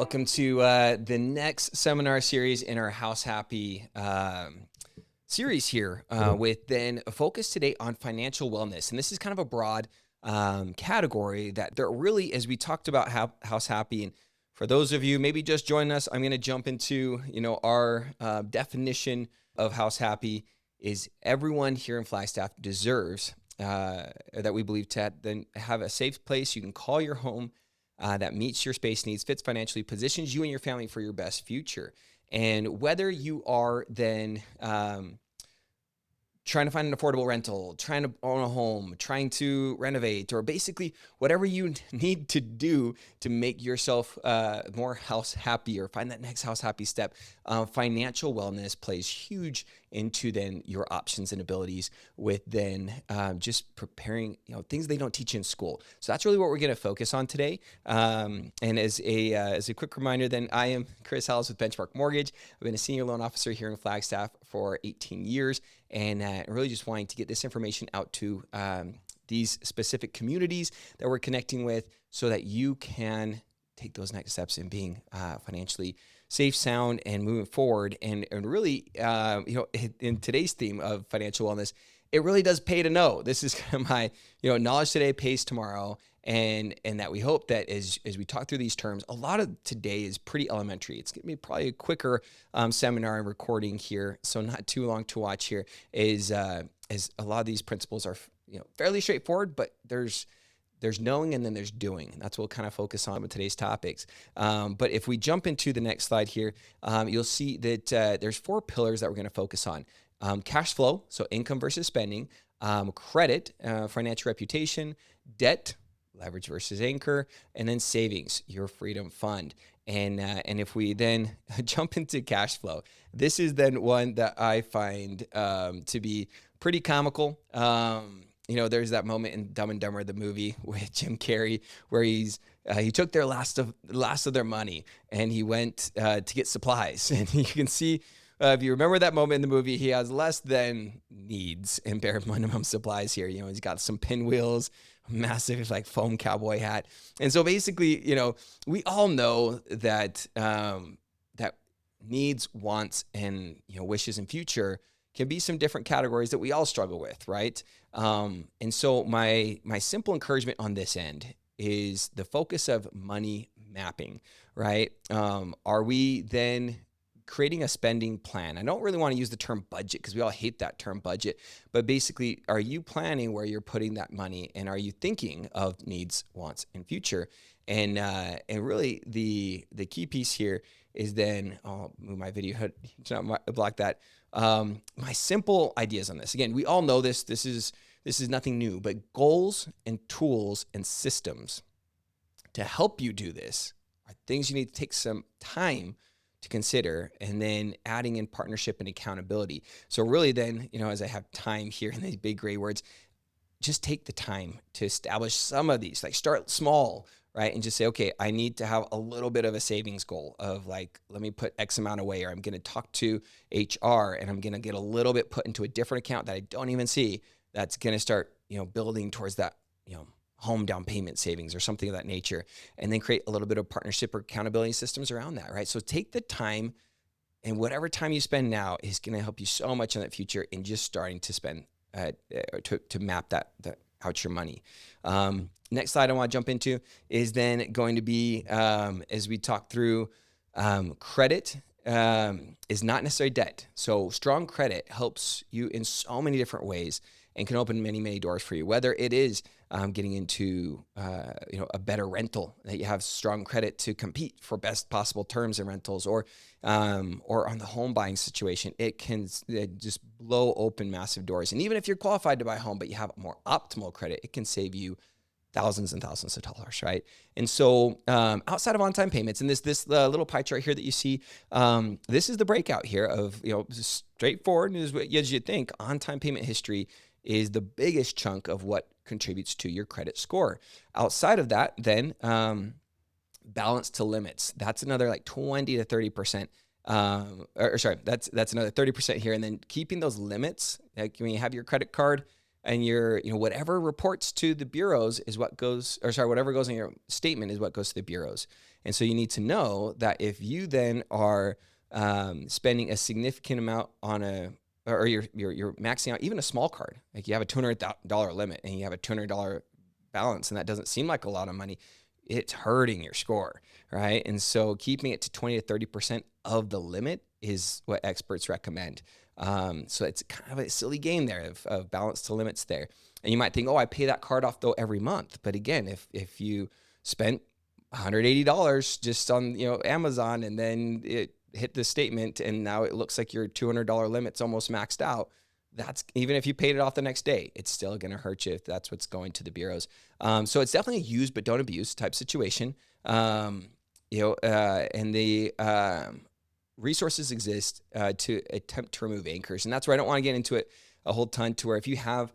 Welcome to the next seminar series in our House Happy series here with then a focus today on financial wellness. And this is kind of a broad category that there really, as we talked about House Happy, and for those of you maybe just joining us, I'm going to jump into, our definition of House Happy is everyone here in Flagstaff deserves that we believe to then have a safe place you can call your home that meets your space needs, fits financially, positions you and your family for your best future. And whether you are then trying to find an affordable rental, trying to own a home, trying to renovate, or basically whatever you need to do to make yourself more house happy or find that next house happy step, financial wellness plays huge into then your options and abilities with then just preparing, things they don't teach you in school. So that's really what we're going to focus on today. And as a quick reminder, then I am Chris Hallows with Benchmark Mortgage. I've been a senior loan officer here in Flagstaff for 18 years. And really just wanting to get this information out to these specific communities that we're connecting with so that you can take those next steps in being financially safe, sound, and moving forward. And really, in today's theme of financial wellness, it really does pay to know. This is my, knowledge today pays tomorrow. And that we hope that as we talk through these terms, a lot of today is pretty elementary. It's going to be probably a quicker seminar and recording here, so not too long to watch here, as a lot of these principles are fairly straightforward, but there's knowing and then there's doing. And that's what we'll kind of focus on with today's topics. But if we jump into the next slide here, you'll see that there's 4 pillars that we're going to focus on. Cash flow, so income versus spending, credit, financial reputation, debt, leverage versus anchor, and then savings, your freedom fund. And if we then jump into cash flow, this is then one that I find to be pretty comical. There's that moment in Dumb and Dumber, the movie with Jim Carrey, where he took their last of their money and he went to get supplies. And you can see, if you remember that moment in the movie, he has less than needs and bare minimum supplies here. He's got some pinwheels, massive foam cowboy hat. And so basically, we all know that that needs, wants, and wishes and future can be some different categories that we all struggle with, right? And so my simple encouragement on this end is the focus of money mapping, right? Are we then creating a spending plan? I don't really want to use the term budget because we all hate that term budget, but basically, are you planning where you're putting that money, and are you thinking of needs, wants, and future? And really the key piece here is then, I'll move my video to not block that. My simple ideas on this. Again, we all know this. This is nothing new, but goals and tools and systems to help you do this are things you need to take some time to consider, and then adding in partnership and accountability. So really then, as I have time here in these big gray words, just take the time to establish some of these, start small, right? And just say, okay, I need to have a little bit of a savings goal of let me put X amount away, or I'm going to talk to HR and I'm going to get a little bit put into a different account that I don't even see. That's going to start, building towards that, home down payment savings or something of that nature, and then create a little bit of partnership or accountability systems around that, right? So take the time, and whatever time you spend now is going to help you so much in that future in just starting to spend, to map that out your money. Next slide I want to jump into is then going to be, as we talk through, credit is not necessarily debt. So strong credit helps you in so many different ways and can open many, many doors for you, whether it is getting into a better rental, that you have strong credit to compete for best possible terms and rentals, or on the home buying situation, it can just blow open massive doors. And even if you're qualified to buy a home, but you have more optimal credit, it can save you thousands and thousands of dollars, right? And so outside of on-time payments, and this little pie chart here that you see, this is the breakout here of, straightforward as you'd think, on-time payment history is the biggest chunk of what contributes to your credit score. Outside of that, then balance to limits. That's another 20 to 30%. That's another 30% here. And then keeping those limits, when you have your credit card and your, whatever reports to the bureaus is what goes, whatever goes in your statement is what goes to the bureaus. And so you need to know that if you then are spending a significant amount on or you're maxing out even a small card, like you have a $200 limit and you have a $200 balance, and that doesn't seem like a lot of money, it's hurting your score, right? And so keeping it to 20 to 30% of the limit is what experts recommend. So it's kind of a silly game there of balance to limits there. And you might think, oh, I pay that card off though every month. But again, if you spent $180 just on Amazon, and then it hit the statement and now it looks like your $200 limit's almost maxed out, that's, even if you paid it off the next day, it's still going to hurt you if that's what's going to the bureaus. So it's definitely a use but don't abuse type situation. And the resources exist to attempt to remove anchors. And that's where I don't want to get into it a whole ton, to where if you have,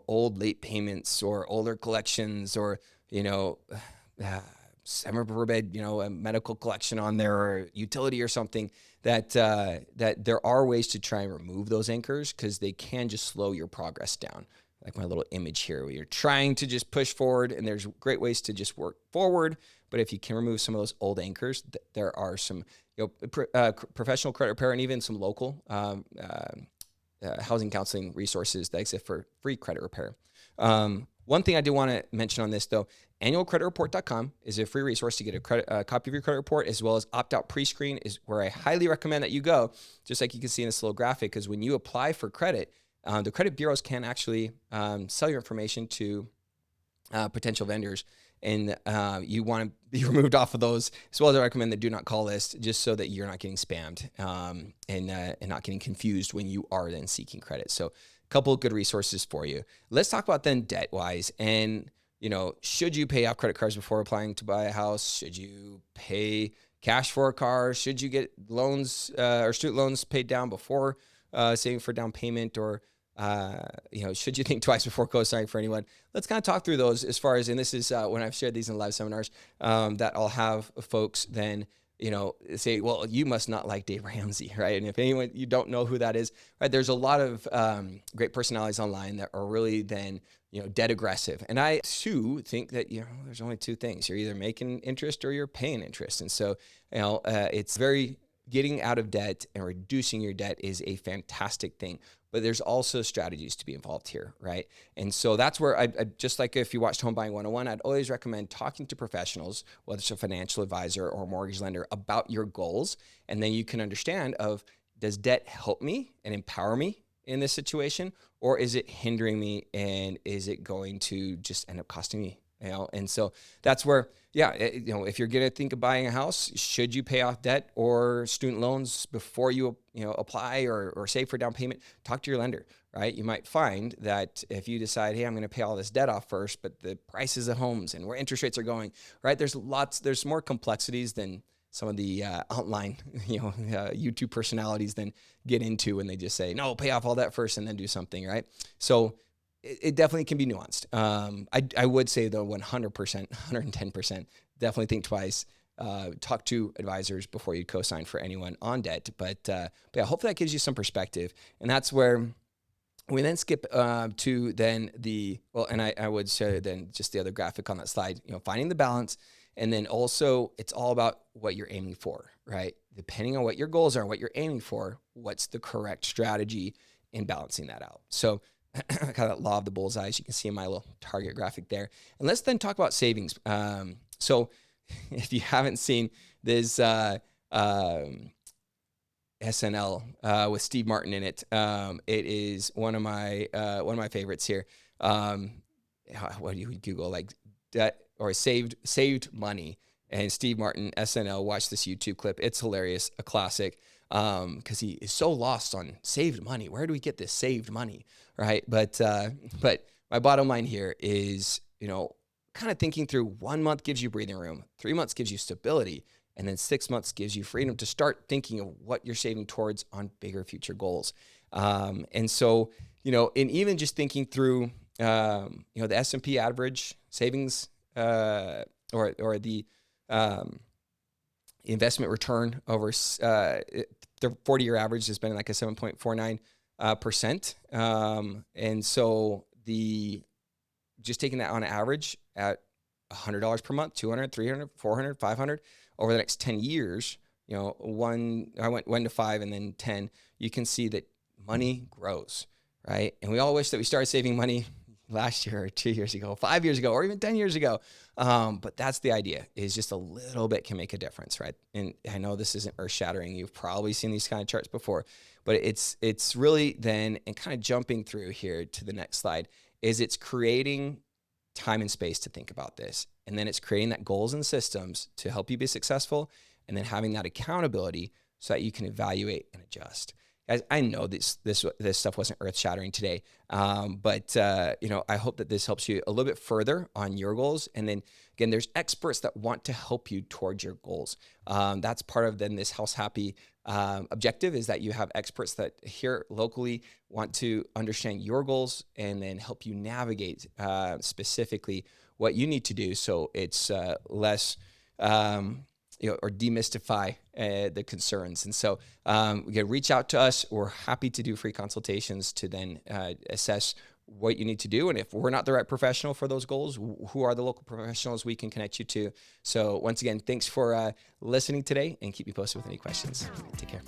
old late payments or older collections, or, forbid, a medical collection on there, or utility or something, that there are ways to try and remove those anchors, because they can just slow your progress down. Like my little image here, where you're trying to just push forward, and there's great ways to just work forward. But if you can remove some of those old anchors, there are some professional credit repair and even some local housing counseling resources that exist for free credit repair. One thing I do want to mention on this, though, annualcreditreport.com is a free resource to get a copy of your credit report, as well as opt-out pre-screen is where I highly recommend that you go, just like you can see in this little graphic, because when you apply for credit, the credit bureaus can actually sell your information to potential vendors, and you want to be removed off of those, as well as I recommend the do not call list, just so that you're not getting spammed and not getting confused when you are then seeking credit. So a couple of good resources for you. Let's talk about then debt wise, and should you pay off credit cards before applying to buy a house? Should you pay cash for a car? Should you get loans or student loans paid down before saving for down payment? Or should you think twice before co-signing for anyone? Let's kind of talk through those, as far as, and this is when I've shared these in live seminars, that I'll have folks then, say, well, you must not like Dave Ramsey, right? And if anyone, you don't know who that is, right? There's a lot of great personalities online that are really then, debt aggressive. And I too think that, there's only two things. You're either making interest or you're paying interest. And so, it's getting out of debt and reducing your debt is a fantastic thing, but there's also strategies to be involved here, right? And so that's where I just like if you watched Home Buying 101, I'd always recommend talking to professionals, whether it's a financial advisor or a mortgage lender, about your goals. And then you can understand does debt help me and empower me in this situation, or is it hindering me, and is it going to just end up costing me? And so that's where, if you're going to think of buying a house, should you pay off debt or student loans before you apply or save for down payment? Talk to your lender, right? You might find that if you decide, hey, I'm going to pay all this debt off first, but the prices of homes and where interest rates are going, right? There's more complexities than some of the online, YouTube personalities then get into when they just say, no, pay off all that first and then do something, right? So it definitely can be nuanced. I would say though, 100%, 110%, definitely think twice. Talk to advisors before you co-sign for anyone on debt. But yeah, hopefully that gives you some perspective. And that's where we then skip to then and I would show then just the other graphic on that slide, finding the balance. And then also it's all about what you're aiming for, right? Depending on what your goals are, what you're aiming for, what's the correct strategy in balancing that out. So kind of law of the bullseyes, you can see in my little target graphic there. And let's then talk about savings. So if you haven't seen this SNL with Steve Martin in it, it is one of my favorites here. What do you Google, like debt or saved money? And Steve Martin, SNL, watch this YouTube clip. It's hilarious, a classic, because he is so lost on saved money. Where do we get this saved money, right? But my bottom line here is, kind of thinking through 1 month gives you breathing room, 3 months gives you stability, and then 6 months gives you freedom to start thinking of what you're saving towards on bigger future goals. And so, and even just thinking through, the S&P average savings, or the investment return over the 40-year average has been like a 7.49%. And so just taking that on average at $100 per month, $200, $300, $400, $500, over the next 10 years, I went 1 to 5 and then 10, you can see that money grows, right? And we all wish that we started saving money last year or 2 years ago, 5 years ago, or even 10 years ago. But that's the idea, is just a little bit can make a difference, right? And I know this isn't earth shattering. You've probably seen these kind of charts before, but it's really then, and kind of jumping through here to the next slide, is it's creating time and space to think about this. And then it's creating that goals and systems to help you be successful, and then having that accountability so that you can evaluate and adjust. Guys, I know this stuff wasn't earth shattering today, but I hope that this helps you a little bit further on your goals. And then again, there's experts that want to help you towards your goals. That's part of then this House Happy objective, is that you have experts that here locally want to understand your goals and then help you navigate specifically what you need to do, so it's less or demystify the concerns. And so you can reach out to us. We're happy to do free consultations to then assess what you need to do. And if we're not the right professional for those goals, who are the local professionals we can connect you to? So once again, thanks for listening today, and keep me posted with any questions. Take care.